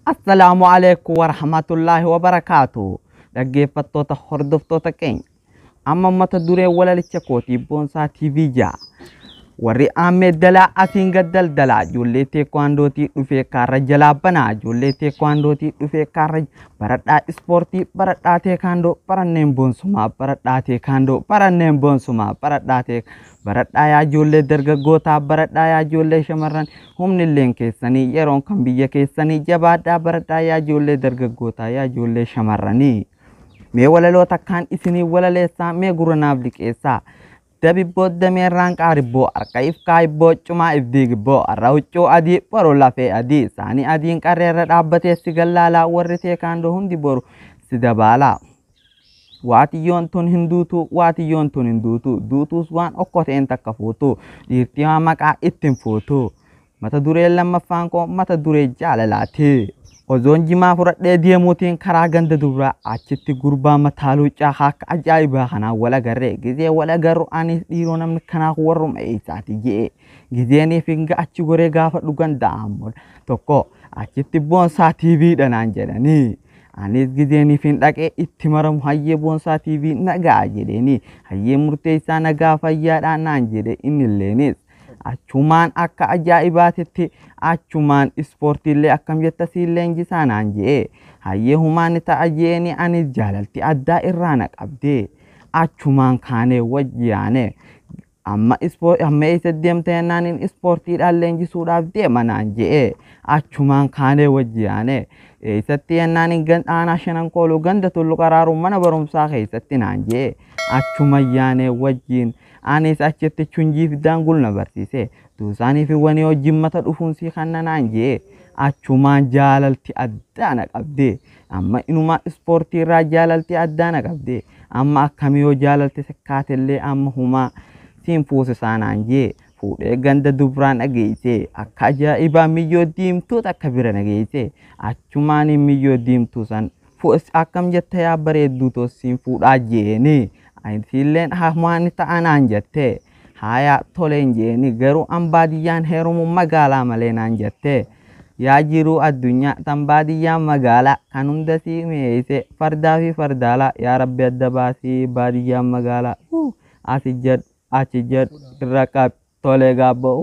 السلام عليكم ورحمة الله وبركاته. dhaggeeffattoota hordoftoota keenya amma mata duree walalichakooti boonsaa TV jaa warri Ahmed Dalaa asiin gaddaldalaa ijoollee teekwaandootii dhufee kaarra jalaa banaa ijoollee teekwaandootii dhufee kaarra baradhaa ispoortii baradhaa teekaandoo baranneen boonsumaa baradhaa teekaandoo baranneen boonsumaa baradhaa yaa ijoollee dargaggootaa baradhaa yaa ijoollee shamarran humnilleen keessanii yeroon kan biyya keessanii jabaadhaa baradhaa yaa ijoollee dargaggootaa yaa ijoollee shamarranii mee walaloota kan isinii walaleessaa mee guranaaf liqeessaa dabibbo dameerraan qaaribboo arqaif kaayibboo cumaa ifdiigibboo arrawuccoo adii boru lafee adii saanii adiin qarreerra dhaabbatee si gallaalaa warri teekaandoo hundi boru si dabaalaa waatiyyoon tun hinduutu duutuus waan okkoteen takka fuutu dhiirtii haa maqaa ittiin fuutu mata duree lammaffaan koo mata duree jaalalaati ozoon jimaa fudhadhee deemuutiin karaa ganda dubraa achitti gurbaa mataa luuccaa akka ajaa'ibaa kanaa wal agarree gizee wal agarru anis dhiiroo namni kanaaf warruma eessaati jee gizeeniif hinga achi goree gaafa dhugan da'amuudha tokko achitti boonsaa TV dhanaan jedhanii anis gizeeniif hin dhaqee itti maramu hayyee boonsaa TV nagaa jedhanii hayyee murteessaa nagaa fayyaadhaan naan jedhe innilleenis achumaan akka ajaa'ibaatitti achumaan ispoortiillee akkam jetta siilleen jisaanaan jee hayyee humaan ta'a jeeni anis jaalalti addaa irraa na qabdee achumaan kaanee wajjiyaane amma eessa deemte jennaan ispoortiidhaan leenjisuudhaaf deema naan jee achumaan kaanee wajjiyaane eessatti jennaan aanaa shanan kooluu ganda tullu qaraaru mana barumsaa keessatti naan jee achuma yaanee wajjiin anis achitti chunjiif daangul na barsiise tuusaanii fi wani wajjin mata dhufuun si kannanaan jee achumaan jaalalti addaa na qabdee amma inumaa ispoortii irraa jaalalti addaa na qabdee amma akkamii yoo jaalalti sakkaatellee amma humaa siin fuusisaanaan jee fuudhee ganda dubraan dhageessee akka ajaa'ibaa miyyoo diimtuu takka bira dhageessee achumaan miyyoo diimtuu san akkam jetta yaa bareedduu tossiin fuudhaa jeenii Ayitilleen hamaan ta'anaan jettee haya toleen jeeni garuu an baadiyyaan heerumu magaalaa malee naan jettee yaa jiru addunyaa tan baadiyyaan magaalaa kan hunda si meeyse fardaa fi fardaalaa yaa rabbi adda baasii baadiyyaan magaalaa asi jedh achi jedh irra qab tolee gaabbo